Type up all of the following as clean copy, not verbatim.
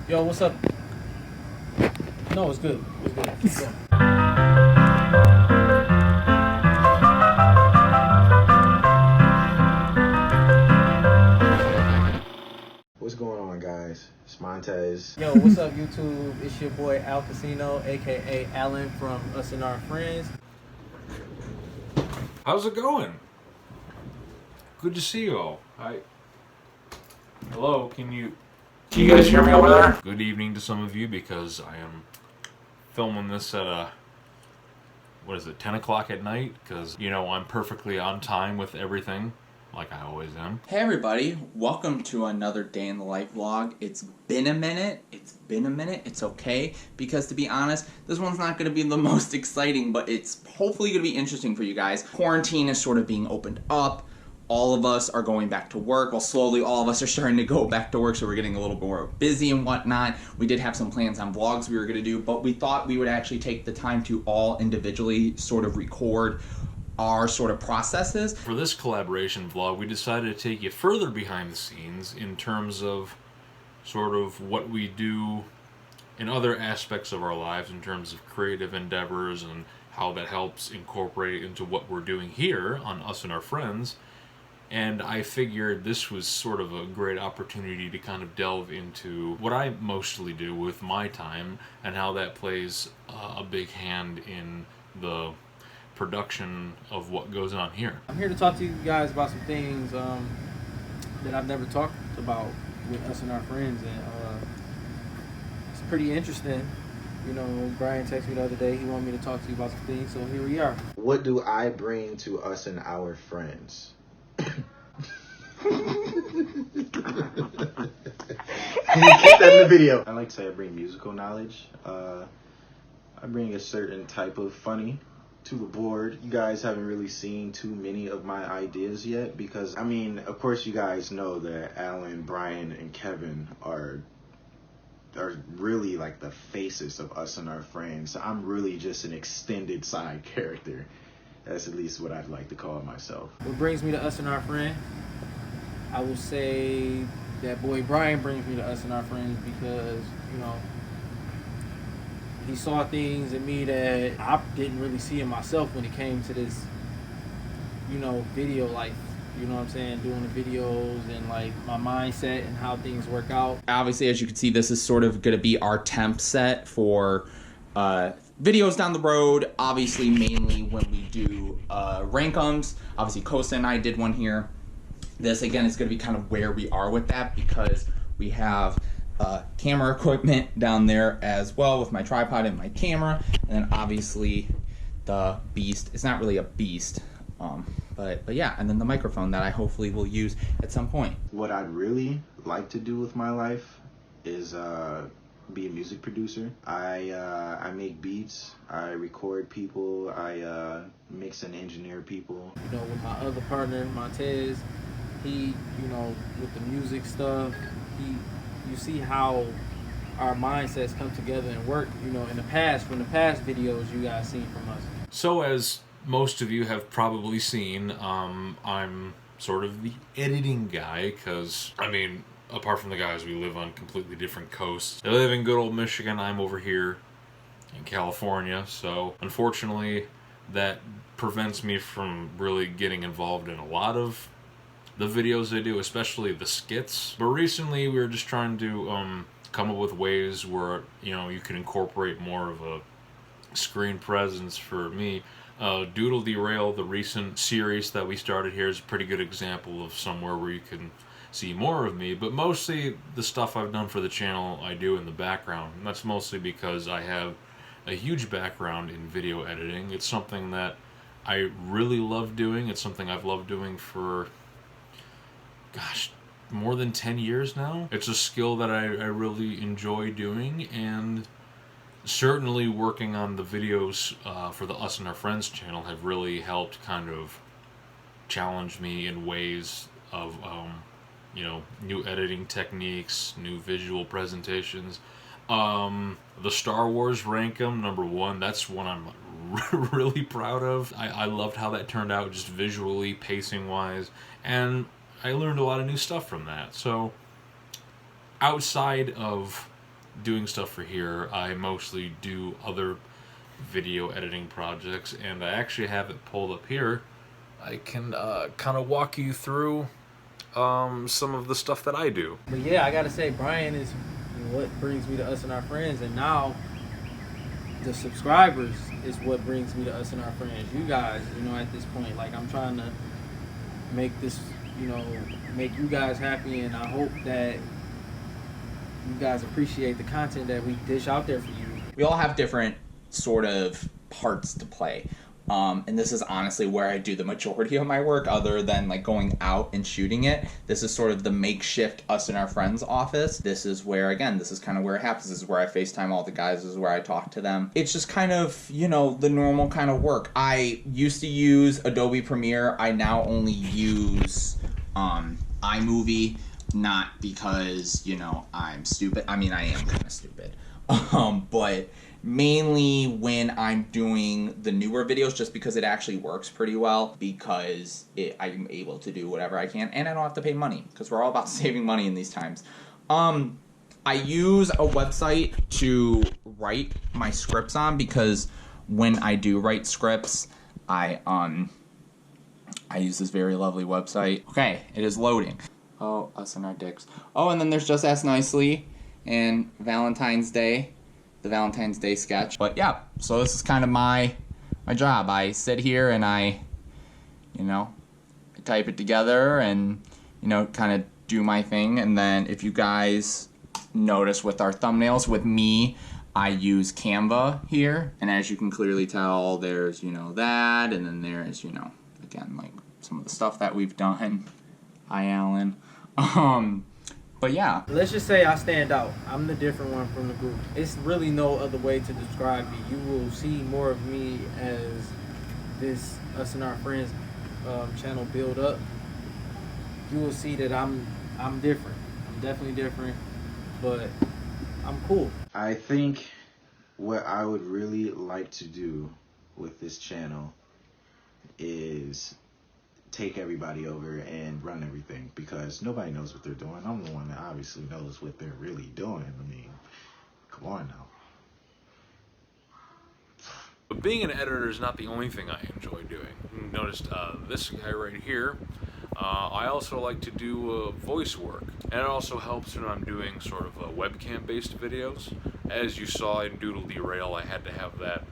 Yo, what's up? No, it's good. It's good. Keep going. What's going on, guys? It's Montez. Yo, what's up, YouTube? It's your boy Al Casino, aka Alan from Us and Our Friends. How's it going? Good to see you all. Hi. Hello, can you guys hear me over there? Good evening to some of you because I am filming this at 10 o'clock at night? Because, you know, I'm perfectly on time with everything, like I always am. Hey everybody, welcome to another day in the life vlog. It's been a minute, it's okay, because to be honest, this one's not going to be the most exciting, but it's hopefully going to be interesting for you guys. Quarantine is sort of being opened up. All of us are going back to work. Well, slowly all of us are starting to go back to work, so we're getting a little more busy and whatnot. We did have some plans on vlogs we were going to do, but we thought we would actually take the time to all individually sort of record our sort of processes. For this collaboration vlog, we decided to take you further behind the scenes in terms of sort of what we do in other aspects of our lives in terms of creative endeavors and how that helps incorporate into what we're doing here on Us and Our Friends. And I figured this was sort of a great opportunity to kind of delve into what I mostly do with my time and how that plays a big hand in the production of what goes on here. I'm here to talk to you guys about some things that I've never talked about with Us and Our Friends, and it's pretty interesting. You know, Brian texted me the other day. He wanted me to talk to you about some things, so here we are. What do I bring to Us and Our Friends? Can you keep that in the video? I like to say I bring musical knowledge. I bring a certain type of funny to the board. You guys haven't really seen too many of my ideas yet because, I mean, of course you guys know that Alan, Brian, and Kevin are really like the faces of Us and Our Friends. So I'm really just an extended side character. That's at least what I'd like to call myself. What brings me to Us and Our Friends? I would say that boy Brian brings me to Us and Our Friends because, you know, he saw things in me that I didn't really see in myself when it came to this, you know, video life. You know what I'm saying? Doing the videos and like my mindset and how things work out. Obviously, as you can see, this is sort of going to be our temp set for videos down the road. Obviously, mainly when we do rankums. Obviously, Kosta and I did one here. This, again, is going to be kind of where we are with that because we have camera equipment down there as well with my tripod and my camera. And then, obviously, the beast. It's not really a beast, but yeah. And then the microphone that I hopefully will use at some point. What I'd really like to do with my life is be a music producer. I make beats, I record people, I mix and engineer people. You know, with my other partner, Montez, he, you know, with the music stuff, you see how our mindsets come together and work, you know, in the past, from the past videos you guys seen from us. So as most of you have probably seen, I'm sort of the editing guy because, I mean, apart from the guys, we live on completely different coasts. They live in good old Michigan, I'm over here in California, so unfortunately that prevents me from really getting involved in a lot of the videos they do, especially the skits. But recently we were just trying to come up with ways where, you know, you can incorporate more of a screen presence for me. Doodle Derail, the recent series that we started here, is a pretty good example of somewhere where you can see more of me, but mostly the stuff I've done for the channel I do in the background. And that's mostly because I have a huge background in video editing. It's something that I really love doing. It's something I've loved doing for, gosh, more than 10 years now. It's a skill that I really enjoy doing, and certainly working on the videos for the Us and Our Friends channel have really helped kind of challenge me in ways of you know, new editing techniques, new visual presentations. The Star Wars Rankum, #1, that's one I'm really proud of. I loved how that turned out, just visually, pacing-wise, and I learned a lot of new stuff from that. So outside of doing stuff for here, I mostly do other video editing projects, and I actually have it pulled up here. I can kind of walk you through some of the stuff that I do. But yeah, I gotta say, Brian is what brings me to Us and Our Friends, and now the subscribers is what brings me to Us and Our Friends. You guys, at this point, like, I'm trying to make this, make you guys happy, and I hope that you guys appreciate the content that we dish out there for you. We all have different sort of parts to play. And this is honestly where I do the majority of my work, other than like going out and shooting it. This is sort of the makeshift Us and Our Friends office. This is where, again, this is kind of where it happens. This is where I FaceTime all the guys. This is where I talk to them. It's just kind of, the normal kind of work. I used to use Adobe Premiere. I now only use iMovie, not because, I'm stupid. I mean, I am kind of stupid. But mainly when I'm doing the newer videos, just because it actually works pretty well, because I'm able to do whatever I can, and I don't have to pay money, because we're all about saving money in these times. I use a website to write my scripts on, because when I do write scripts, I use this very lovely website. Okay, it is loading. Oh, Us and Our Dicks. Oh, and then there's Just Ask Nicely and Valentine's Day. The Valentine's Day sketch. But yeah, so this is kind of my job. I sit here and I type it together and, kind of do my thing. And then if you guys notice with our thumbnails, with me, I use Canva here. And as you can clearly tell, there's, that. And then there's, again, like some of the stuff that we've done. Hi, Alan. But yeah. Let's just say I stand out. I'm the different one from the group. It's really no other way to describe me. You will see more of me as this Us and Our Friends channel build up. You will see that I'm different. I'm definitely different, but I'm cool. I think what I would really like to do with this channel is take everybody over and run everything, because nobody knows what they're doing. I'm the one that obviously knows what they're really doing. I mean, come on now. But being an editor is not the only thing I enjoy doing. You noticed this guy right here. I also like to do voice work, and it also helps when I'm doing sort of webcam-based videos. As you saw in Doodle Derail, I had to have that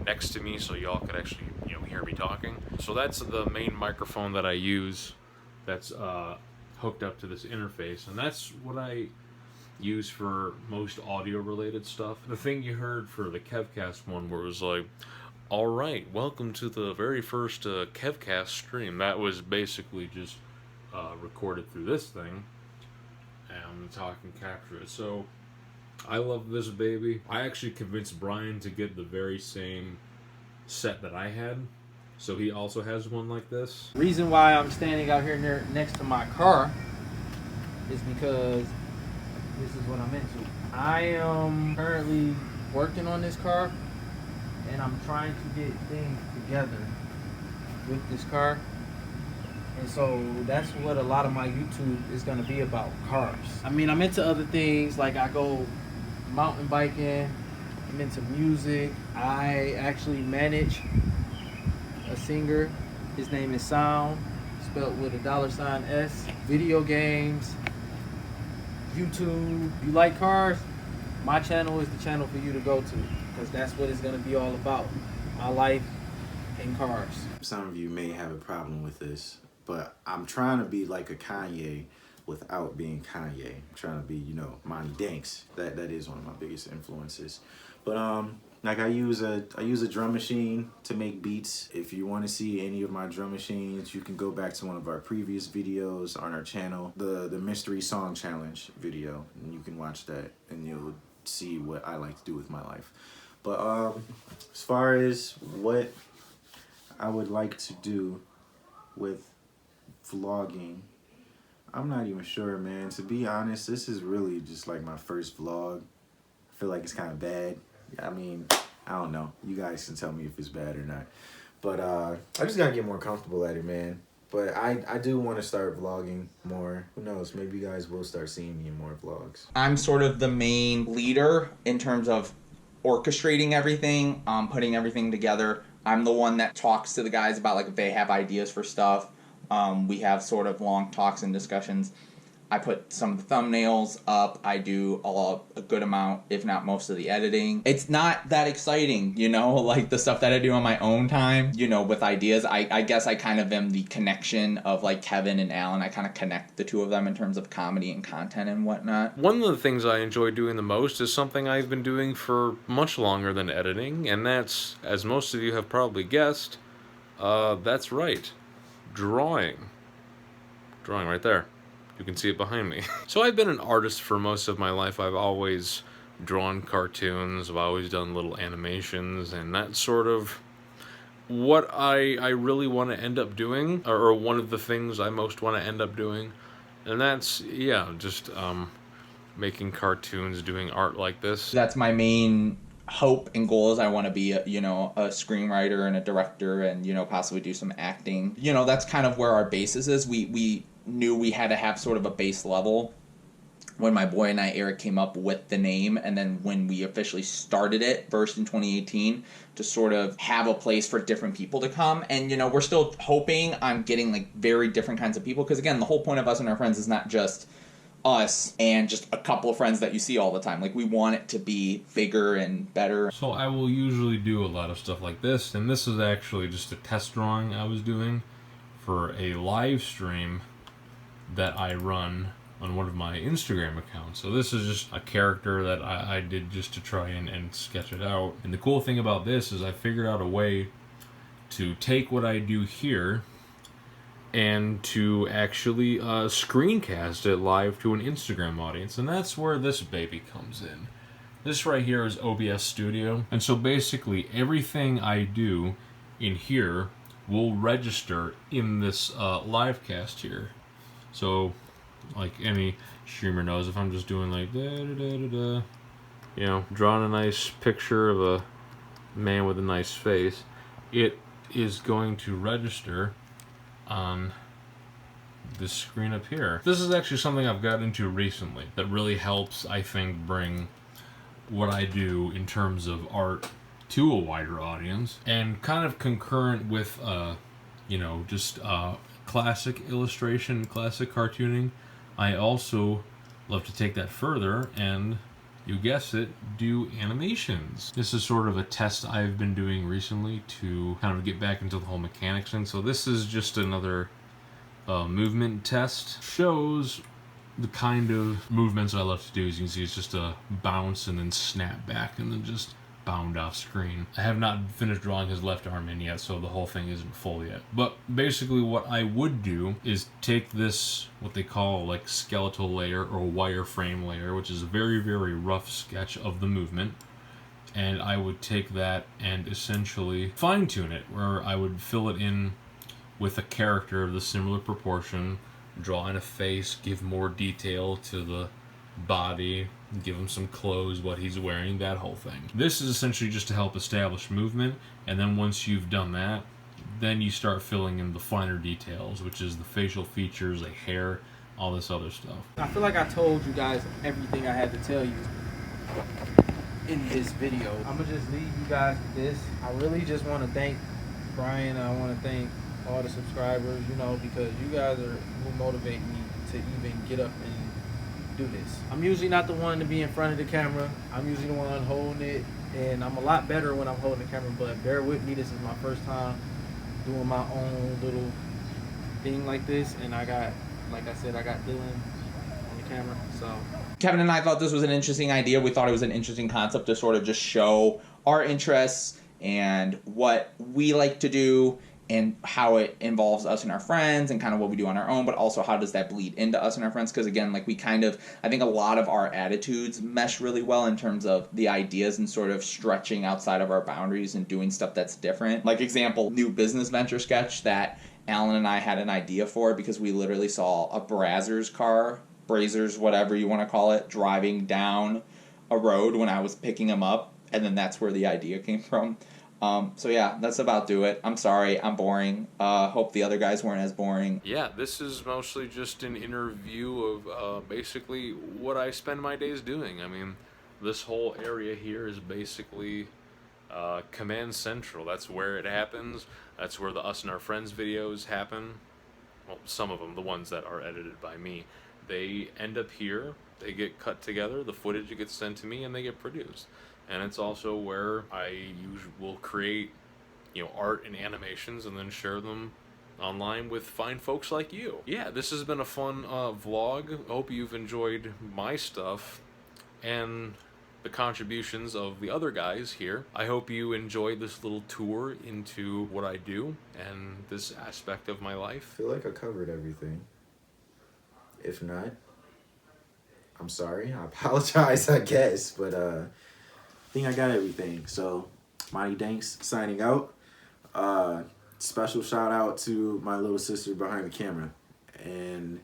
next to me so y'all could actually hear me talking. So that's the main microphone that I use, that's hooked up to this interface, and that's what I use for most audio related stuff. The thing you heard for the Kevcast one, where it was like, alright, welcome to the very first Kevcast stream, that was basically just recorded through this thing, and I'm talking capture it. So I love this baby. I actually convinced Brian to get the very same set that I had, so he also has one like this. Reason why I'm standing out here next to my car is because this is what I'm into. I am currently working on this car, and I'm trying to get things together with this car. And so that's what a lot of my YouTube is going to be about, cars. I mean, I'm into other things, like I go mountain biking, I'm into music. I actually manage a singer. His name is Sound, spelled with a $S. Video games, YouTube. You like cars? My channel is the channel for you to go to, because that's what it's going to be all about. My life in cars. Some of you may have a problem with this, but I'm trying to be like a Kanye without being Kanye. I'm trying to be, Monty Danks. That is one of my biggest influences. But like I use a drum machine to make beats. If you want to see any of my drum machines, you can go back to one of our previous videos on our channel, the mystery song challenge video, and you can watch that and you'll see what I like to do with my life. But as far as what I would like to do with vlogging, I'm not even sure, man. To be honest, this is really just like my first vlog. I feel like it's kind of bad. I mean, I don't know. You guys can tell me if it's bad or not. But I just gotta get more comfortable at it, man. But I do want to start vlogging more. Who knows? Maybe you guys will start seeing me in more vlogs. I'm sort of the main leader in terms of orchestrating everything, putting everything together. I'm the one that talks to the guys about like if they have ideas for stuff. We have sort of long talks and discussions. I put some of the thumbnails up. I do a good amount, if not most of the editing. It's not that exciting, you know, like the stuff that I do on my own time, you know, with ideas. I guess I kind of am the connection of like Kevin and Alan. I kind of connect the two of them in terms of comedy and content and whatnot. One of the things I enjoy doing the most is something I've been doing for much longer than editing, and that's, as most of you have probably guessed, that's right, drawing. Drawing right there. You can see it behind me. So I've been an artist for most of my life. I've always drawn cartoons. I've always done little animations, and that's sort of what I really want to end up doing, or one of the things I most want to end up doing. And that's, yeah, just making cartoons, doing art like this. That's my main hope and goal is I want to be a screenwriter and a director and, you know, possibly do some acting. You know, that's kind of where our basis is. We knew we had to have sort of a base level when my boy and I, Eric, came up with the name, and then when we officially started it first in 2018 to sort of have a place for different people to come. And, you know, we're still hoping on getting like very different kinds of people, because again, the whole point of Us and Our Friends is not just us and just a couple of friends that you see all the time. Like, we want it to be bigger and better. So I will usually do a lot of stuff like this, and this is actually just a test drawing I was doing for a live stream that I run on one of my Instagram accounts. So this is just a character that I did just to try and sketch it out. And the cool thing about this is I figured out a way to take what I do here and to actually screencast it live to an Instagram audience. And that's where this baby comes in. This right here is OBS Studio. And so basically everything I do in here will register in this live cast here. So, like any streamer knows, if I'm just doing like da-da-da-da-da, you know, drawing a nice picture of a man with a nice face, it is going to register on this screen up here. This is actually something I've got into recently that really helps, I think, bring what I do in terms of art to a wider audience, and kind of concurrent with, you know, just classic illustration, classic cartooning. I also love to take that further and, you guessed it, do animations. This is sort of a test I've been doing recently to kind of get back into the whole mechanics thing. So this is just another movement test. Shows the kind of movements I love to do. As you can see, it's just a bounce and then snap back and then just bound off screen. I have not finished drawing his left arm in yet, so the whole thing isn't full yet. But basically what I would do is take this, what they call like skeletal layer or wireframe layer, which is a very, very rough sketch of the movement, and I would take that and essentially fine-tune it, where I would fill it in with a character of the similar proportion, draw in a face, give more detail to the body, give him some clothes, what he's wearing, that whole thing. This is essentially just to help establish movement, and then once you've done that, then you start filling in the finer details, which is the facial features, like hair, all this other stuff. I feel like I told you guys everything I had to tell you in this video. I'm gonna just leave you guys with this. I really just want to thank Brian. I want to thank all the subscribers, you know, because you guys are who motivate me to even get up and do this. I'm usually not the one to be in front of the camera. I'm usually the one holding it, and I'm a lot better when I'm holding the camera, but bear with me. This is my first time doing my own little thing like this, and I got, like I said, I got Dylan on the camera, so. Kevin and I thought this was an interesting idea. We thought it was an interesting concept to sort of just show our interests and what we like to do and how it involves us and our friends and kind of what we do on our own, but also how does that bleed into us and our friends? Because again, like we kind of, I think a lot of our attitudes mesh really well in terms of the ideas and sort of stretching outside of our boundaries and doing stuff that's different. Like example, new business venture sketch that Alan and I had an idea for because we literally saw a Brazzers car, Brazers, whatever you want to call it, driving down a road when I was picking him up, and then that's where the idea came from. So yeah, that's about do it. I'm sorry, I'm boring. Hope the other guys weren't as boring. Yeah, this is mostly just an interview of basically what I spend my days doing. I mean, this whole area here is basically Command Central. That's where it happens. That's where the Us and Our Friends videos happen. Well, some of them, the ones that are edited by me, they end up here. They get cut together. The footage gets sent to me, and they get produced. And it's also where I will create, art and animations, and then share them online with fine folks like you. Yeah, this has been a fun vlog. Hope you've enjoyed my stuff and the contributions of the other guys here. I hope you enjoyed this little tour into what I do and this aspect of my life. I feel like I covered everything. If not, I'm sorry. I apologize, I guess. But I think I got everything. So, Monty Danks signing out. Special shout out to my little sister behind the camera. And